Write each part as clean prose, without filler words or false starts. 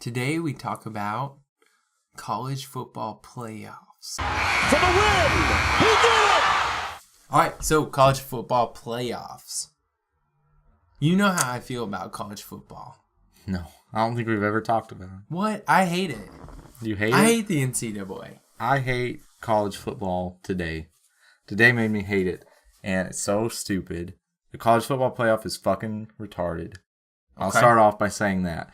Today we talk about college football playoffs. For the win! He did it! Alright, so college football playoffs. You know how I feel about college football. No, I don't think we've ever talked about it. What? I hate it. You hate it? I hate the NCAA. I hate college football today. Today made me hate it, and it's so stupid. The college football playoff is fucking retarded. I'll start off by saying that.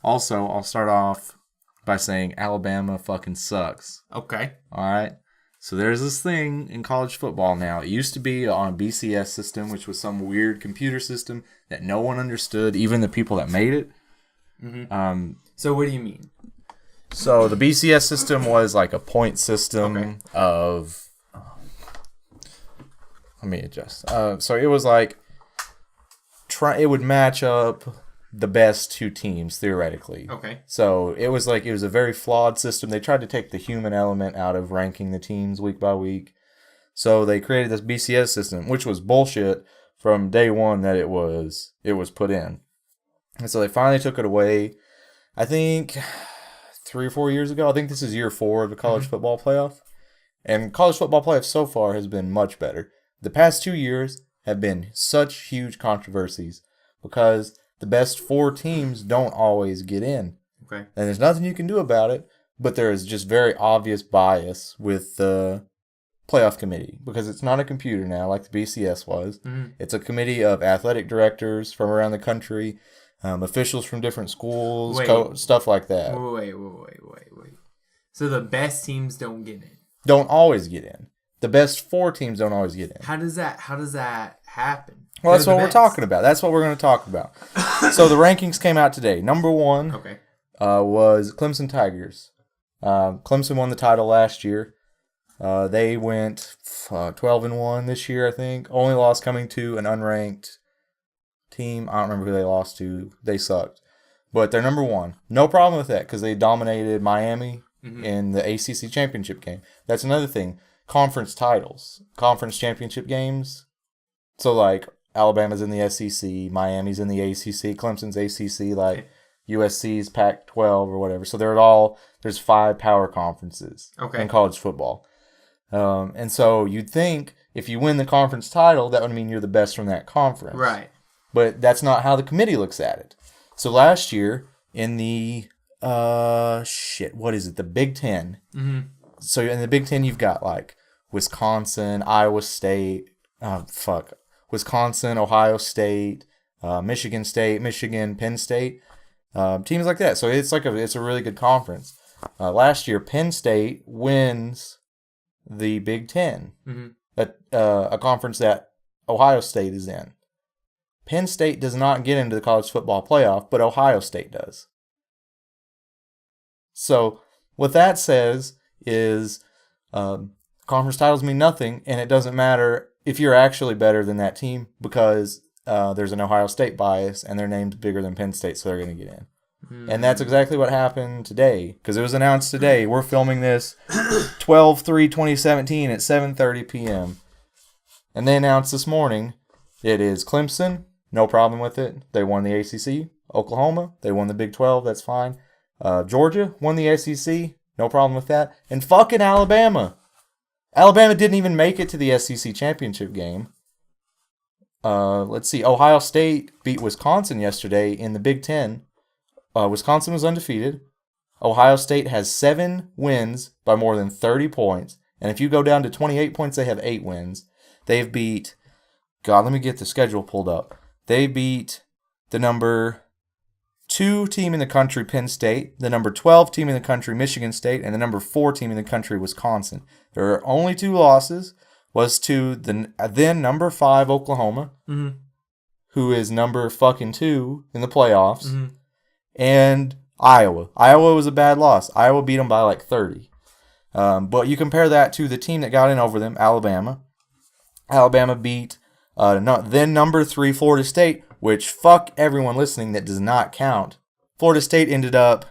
Also, I'll start off by saying Alabama fucking sucks. Okay. All right? So there's this thing in college football now. It used to be on a BCS system, which was some weird computer system that no one understood, even the people that made it. Mm-hmm. So what do you mean? So the BCS system was like a point system of... Let me adjust. So it was like... It would match up the best two teams, theoretically. Okay. So it was a very flawed system. They tried to take the human element out of ranking the teams week by week. So they created this BCS system, which was bullshit from day one that it was put in. And so they finally took it away, I think 3 or 4 years ago. I think this is year 4 of the college football playoff. And college football playoff so far has been much better. The past 2 years have been such huge controversies because the best 4 teams don't always get in. Okay. And there's nothing you can do about it, but there is just very obvious bias with the playoff committee because it's not a computer now like the BCS was. Mm-hmm. It's a committee of athletic directors from around the country, officials from different schools, stuff like that. Wait. So the best teams don't get in? Don't always get in. The best 4 teams don't always get in. How does that happen? Well, that's what we're talking about. That's what we're going to talk about. So the rankings came out today. Number 1 was Clemson Tigers. Clemson won the title last year. They went 12-1 this year, I think. Only loss coming to an unranked team. I don't remember who they lost to. They sucked. But they're number 1. No problem with that because they dominated Miami in the ACC championship game. That's another thing. Conference titles. Conference championship games. So, like, Alabama's in the SEC, Miami's in the ACC, Clemson's ACC, like USC's Pac-12 or whatever. So there's 5 power conferences in college football. And so you'd think if you win the conference title, that would mean you're the best from that conference. Right. But that's not how the committee looks at it. So last year in the, the Big Ten. Mm-hmm. So in the Big Ten, you've got, like, Wisconsin, Iowa State, Wisconsin, Ohio State, Michigan State, Penn State, teams like that. So it's a really good conference. Last year, Penn State wins the Big Ten, a conference that Ohio State is in. Penn State does not get into the college football playoff, but Ohio State does. So what that says is conference titles mean nothing, and it doesn't matter if you're actually better than that team because there's an Ohio State bias and their name's bigger than Penn State, so they're going to get in. Mm-hmm. And that's exactly what happened today because it was announced today. We're filming this 12/3/2017 at 7:30 p.m. And they announced this morning it is Clemson, no problem with it. They won the ACC. Oklahoma, they won the Big 12, that's fine. Georgia won the SEC, no problem with that. And fucking Alabama. Alabama didn't even make it to the SEC championship game. Let's see. Ohio State beat Wisconsin yesterday in the Big Ten. Wisconsin was undefeated. Ohio State has 7 wins by more than 30 points. And if you go down to 28 points, they have 8 wins. They've beat... God, let me get the schedule pulled up. They beat the number 2 team in the country, Penn State, the number 12 team in the country, Michigan State, and the number 4 team in the country, Wisconsin. There are only 2 losses, was to the then number 5 Oklahoma, who is number fucking 2 in the playoffs, and Iowa. Iowa was a bad loss. Iowa beat them by like 30. But you compare that to the team that got in over them, Alabama. Alabama beat then number 3 Florida State, which fuck everyone listening that does not count. Florida State ended up,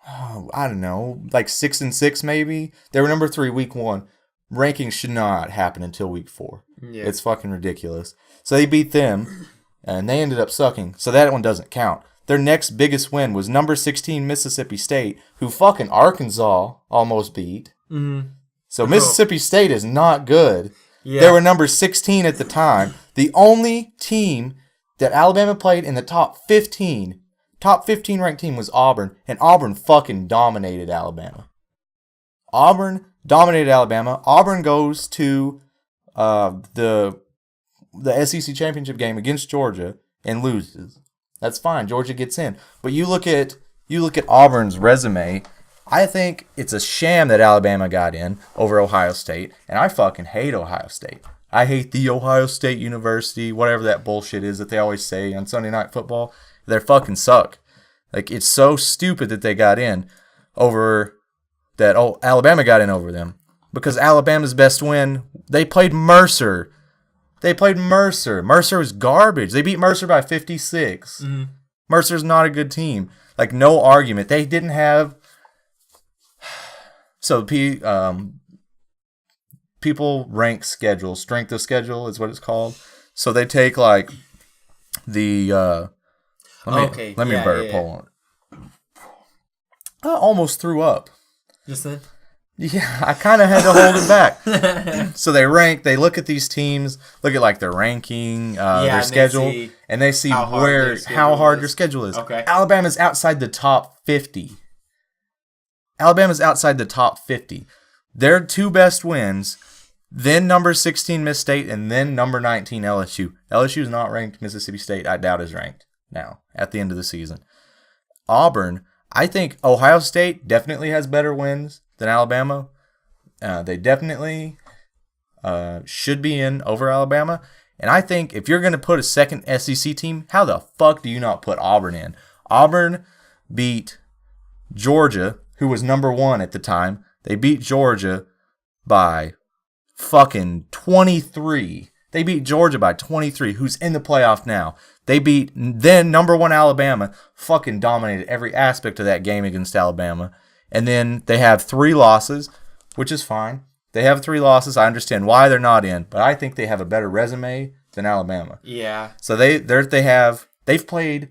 I don't know, like 6-6 maybe. They were number 3 week 1. Rankings should not happen until week 4. Yeah. It's fucking ridiculous. So they beat them, and they ended up sucking. So that one doesn't count. Their next biggest win was number 16 Mississippi State, who fucking Arkansas almost beat. Mm-hmm. So Mississippi State is not good. Yeah. They were number 16 at the time. The only team that Alabama played in the top 15 ranked team was Auburn, and Auburn fucking dominated Alabama. Auburn goes to the SEC championship game against Georgia and loses. That's fine. Georgia gets in. But you look at Auburn's resume. I think it's a sham that Alabama got in over Ohio State, and I fucking hate Ohio State. I hate the Ohio State University, whatever that bullshit is that they always say on Sunday Night Football. They fucking suck. Like, it's so stupid that they got in over that. Oh, Alabama got in over them because Alabama's best win. They played Mercer. Mercer was garbage. They beat Mercer by 56. Mm-hmm. Mercer's not a good team. Like, no argument. They didn't have. So people rank schedule. Strength of schedule is what it's called. So they take like the. Let me burp. Hold on. I almost threw up. Just then? Yeah, I kind of had to hold it back. So they look at these teams, look at like their ranking, their schedule, and they see how hard their schedule is. Okay. Alabama's outside the top 50. Their two best wins, then number 16 Miss State, and then number 19 LSU. LSU is not ranked. Mississippi State, I doubt, is ranked now at the end of the season. Auburn, I think Ohio State definitely has better wins than Alabama. They definitely should be in over Alabama. And I think if you're going to put a second SEC team, how the fuck do you not put Auburn in? Auburn beat Georgia, who was number 1 at the time. They beat Georgia by fucking 23. They beat Georgia by 23, who's in the playoff now. They beat then number 1 Alabama, fucking dominated every aspect of that game against Alabama. And then they have 3 losses, which is fine. They have 3 losses. I understand why they're not in, but I think they have a better resume than Alabama. Yeah. So they've played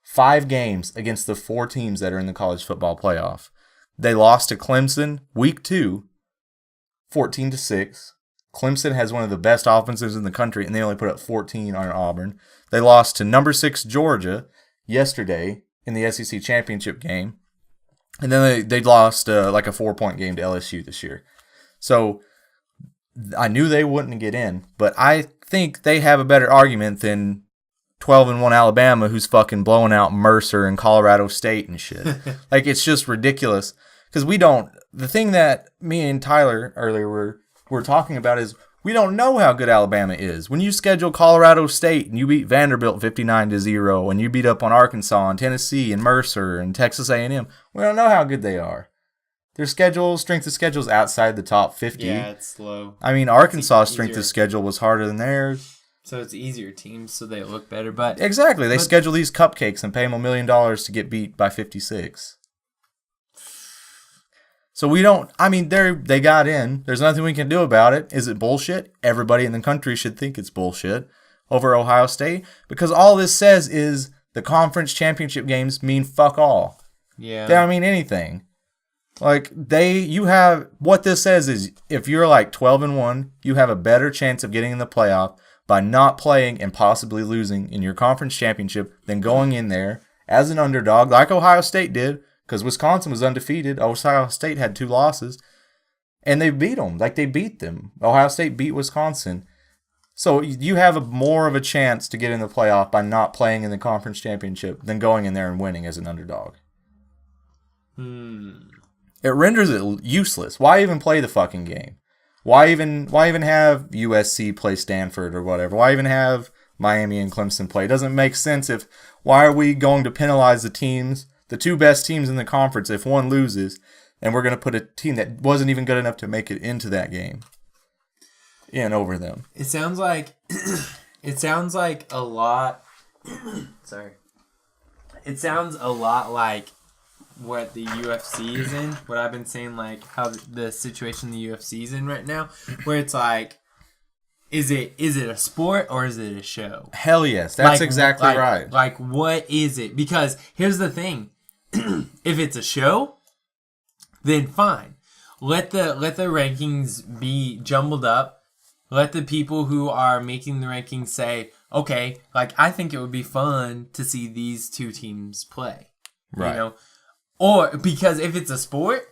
5 games against the 4 teams that are in the college football playoff. They lost to Clemson week 2, 14-6. Clemson has one of the best offenses in the country, and they only put up 14 on Auburn. They lost to number 6 Georgia yesterday in the SEC championship game. And then they lost like a 4-point game to LSU this year. So I knew they wouldn't get in, but I think they have a better argument than 12-1 Alabama, who's fucking blowing out Mercer and Colorado State and shit. Like, it's just ridiculous. Because the thing that me and Tyler earlier were talking about is we don't know how good Alabama is. When you schedule Colorado State and you beat Vanderbilt 59-0 and you beat up on Arkansas and Tennessee and Mercer and Texas A&M, we don't know how good they are. Their strength of schedule is outside the top 50. Yeah, it's low. I mean, Arkansas' strength of schedule was harder than theirs. So it's easier teams, so they look better. But exactly. They schedule these cupcakes and pay them $1 million to get beat by 56. So they got in. There's nothing we can do about it. Is it bullshit? Everybody in the country should think it's bullshit over Ohio State, because all this says is the conference championship games mean fuck all. Yeah. They don't mean anything. Like, what this says is if you're like 12-1, you have a better chance of getting in the playoff by not playing and possibly losing in your conference championship than going in there as an underdog like Ohio State did. Because Wisconsin was undefeated. Ohio State had 2 losses. And they beat them. Like, they beat them. Ohio State beat Wisconsin. So you have more of a chance to get in the playoff by not playing in the conference championship than going in there and winning as an underdog. It renders it useless. Why even play the fucking game? Why even have USC play Stanford or whatever? Why even have Miami and Clemson play? It doesn't make sense. Why are we going to penalize the 2 best teams in the conference if one loses, and we're going to put a team that wasn't even good enough to make it into that game in over them? It sounds like a lot. Sorry. It sounds a lot like what the UFC is in. What I've been saying, like how the situation the UFC is in right now, where it's like Is it a sport or is it a show? Hell yes, that's exactly right. Like, what is it? Because here's the thing: if it's a show, then fine. Let the rankings be jumbled up. Let the people who are making the rankings say, okay, like I think it would be fun to see these two teams play. Right. You know, or because if it's a sport,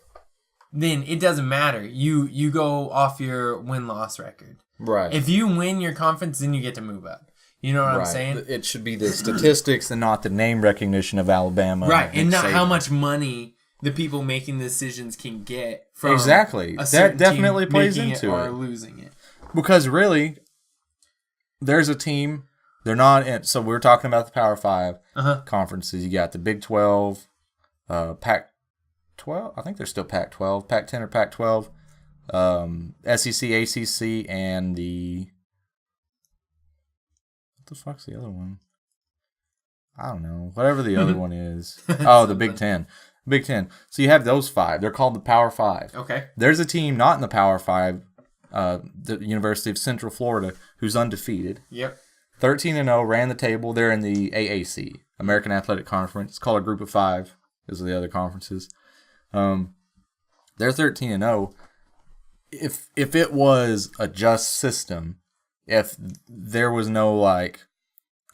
then it doesn't matter. You go off your win-loss record. Right. If you win your conference, then you get to move up. You know what I'm saying? It should be the statistics and not the name recognition of Alabama. Right, and not how much money the people making the decisions can get from exactly. That definitely plays into or losing it. Because really, there's a team. They're not in. So we're talking about the Power 5 conferences. You got the Big 12, Pac-12. I think they're still Pac-12, Pac-10 or Pac-12. SEC, ACC, and the... What the fuck's the other one? I don't know. Whatever the other one is. Oh, the Big 10. Big 10. So you have those 5. They're called the Power 5. Okay. There's a team not in the Power 5, the University of Central Florida, who's undefeated. Yep. 13-0, ran the table. They're in the AAC, American Athletic Conference. It's called a Group of 5. Those are the other conferences. They're 13-0. If it was a just system, if there was no like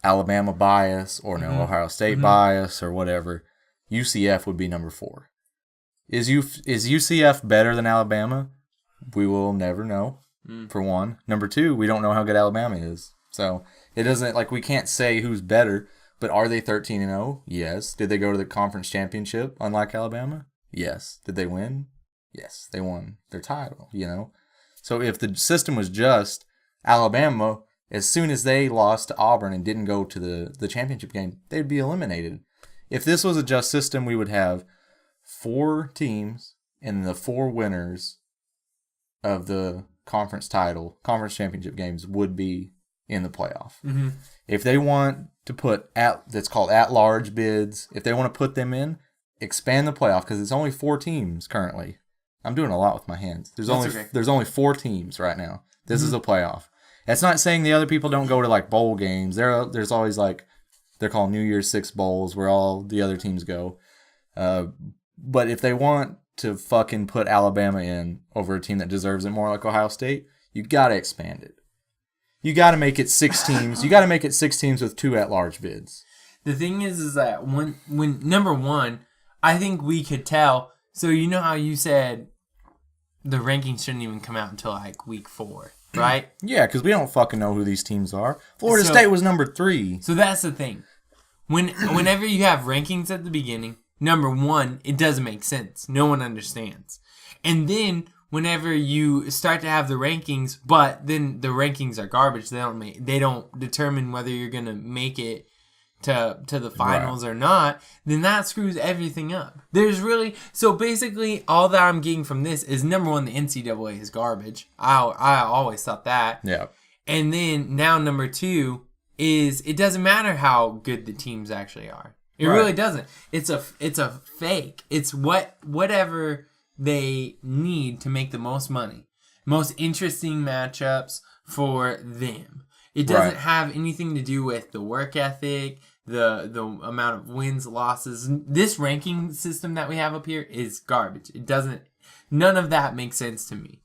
Alabama bias or no Ohio State bias or whatever, UCF would be number 4. Is UCF better than Alabama? We will never know. For one, number 2, we don't know how good Alabama is, so it doesn't like we can't say who's better. But are they 13-0? Yes. Did they go to the conference championship? Unlike Alabama, yes. Did they win? Yes, they won their title, you know? So if the system was just, Alabama, as soon as they lost to Auburn and didn't go to the championship game, they'd be eliminated. If this was a just system, we would have 4 teams, and the 4 winners of the conference championship games would be in the playoff. Mm-hmm. If they want to put, that's called at-large bids, if they want to put them in, expand the playoff, because it's only 4 teams currently. I'm doing a lot with my hands. There's only 4 teams right now. This is a playoff. That's not saying the other people don't go to like bowl games. There's always like, they're called New Year's 6 bowls where all the other teams go. But if they want to fucking put Alabama in over a team that deserves it more like Ohio State, you got to expand it. You got to make it 6 teams. You got to make it 6 teams with 2 at-large bids. The thing is that when number 1, I think we could tell. So you know how you said the rankings shouldn't even come out until like week 4, right? Yeah, because we don't fucking know who these teams are. Florida State was number 3. So that's the thing. Whenever you have rankings at the beginning, number 1, it doesn't make sense. No one understands. And then whenever you start to have the rankings, but then the rankings are garbage. They don't determine whether you're gonna make it to the finals or not, then that screws everything up. There's really, so basically all that I'm getting from this is number 1, the NCAA is garbage. I always thought that. Yeah. And then now number 2 is it doesn't matter how good the teams actually are. It really doesn't. It's a fake. It's whatever they need to make the most money, most interesting matchups for them. It doesn't have anything to do with the work ethic, the amount of wins, losses. This ranking system that we have up here is garbage. It doesn't. None of that makes sense to me.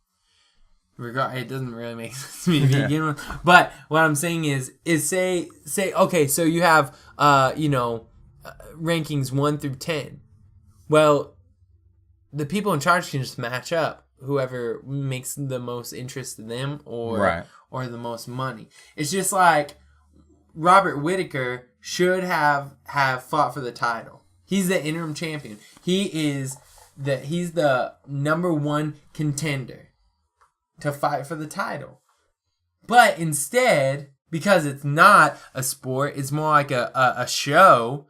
It doesn't really make sense to me to begin with. But what I'm saying is say okay, so you have rankings 1 through 10. Well, the people in charge can just match up whoever makes the most interest in them or the most money. It's just like Robert Whittaker should have fought for the title. He's the interim champion. He's the number 1 contender to fight for the title. But instead, because it's not a sport, it's more like a show,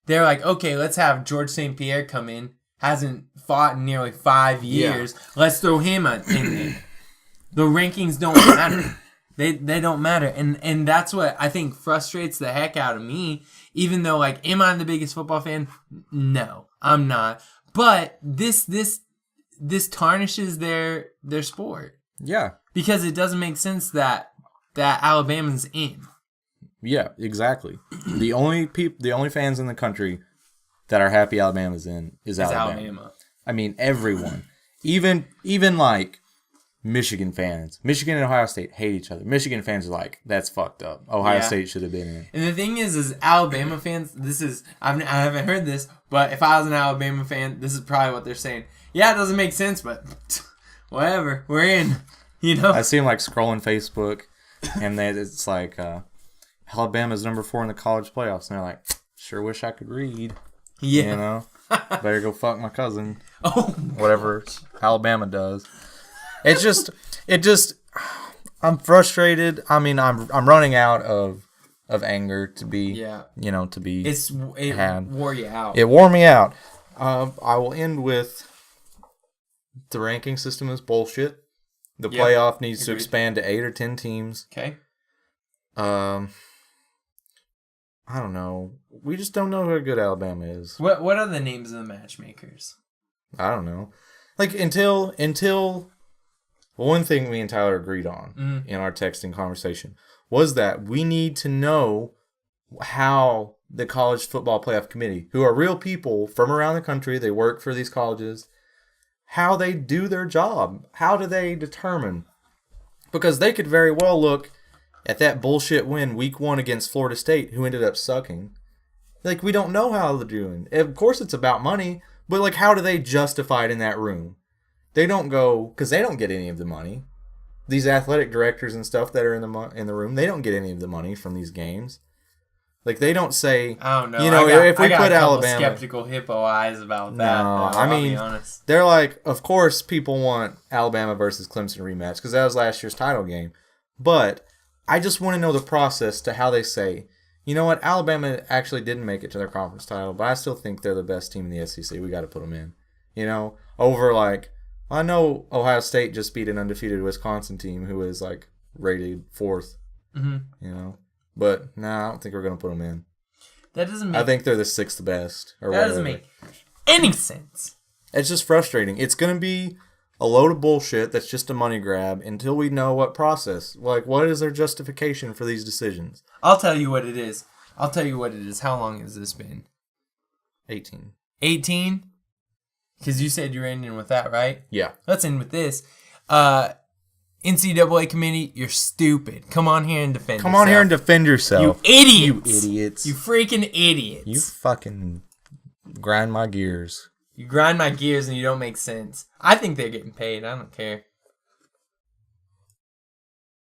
they're like, okay, let's have George St. Pierre come in. Hasn't fought in nearly 5 years. Yeah. Let's throw him in there. The rankings don't matter. They don't matter. And that's what I think frustrates the heck out of me. Even though, like, am I the biggest football fan? No, I'm not. But this tarnishes their sport. Yeah. Because it doesn't make sense that that Alabama's in. Yeah, exactly. The only fans in the country that are happy Alabama's in is Alabama. I mean, everyone. Even like Michigan fans. Michigan and Ohio State hate each other. Michigan fans are like, that's fucked up. Ohio State should have been in. And the thing is Alabama fans, I haven't heard this, but if I was an Alabama fan, this is probably what they're saying. Yeah, it doesn't make sense, but whatever. We're in. You know? I see them like scrolling Facebook, and it's like, Alabama's number 4 in the college playoffs. And they're like, sure wish I could read. Yeah. You know? Better go fuck my cousin. Oh. Whatever Alabama does. It just, I'm frustrated. I mean, I'm running out of anger to be, to be It wore you out. It wore me out. I will end with the ranking system is bullshit. The playoff needs to expand to 8 or 10 teams. Okay. I don't know. We just don't know how good Alabama is. What are the names of the matchmakers? I don't know. Like until one thing me and Tyler agreed on in our texting conversation was that we need to know how the college football playoff committee, who are real people from around the country, they work for these colleges, how they do their job. How do they determine? Because they could very well look at that bullshit win week 1 against Florida State, who ended up sucking. Like, we don't know how they're doing. Of course it's about money, but like, how do they justify it in that room? They don't go, because they don't get any of the money. These athletic directors and stuff that are in the room, they don't get any of the money from these games. Like, they don't say, I don't know. If we put a Alabama, skeptical hippo eyes about that. No, I'll be honest. They're like, of course people want Alabama versus Clemson rematch because that was last year's title game. But I just want to know the process to how they say, you know what, Alabama actually didn't make it to their conference title, but I still think they're the best team in the SEC. We got to put them in. You know, over like, I know Ohio State just beat an undefeated Wisconsin team who is like rated 4th. Mm-hmm. You know, but I don't think we're gonna put them in. That doesn't make. I think they're the 6th best. Or that doesn't make any sense. It's just frustrating. It's gonna be a load of bullshit that's just a money grab until we know what process. Like, what is their justification for these decisions? I'll tell you what it is. How long has this been? 18. 18? Because you said you were ending with that, right? Yeah. Let's end with this. NCAA committee, you're stupid. Come on here and defend yourself. Come on here and defend yourself. You idiots. You idiots. You freaking idiots. You fucking grind my gears. You grind my gears and you don't make sense. I think they're getting paid. I don't care.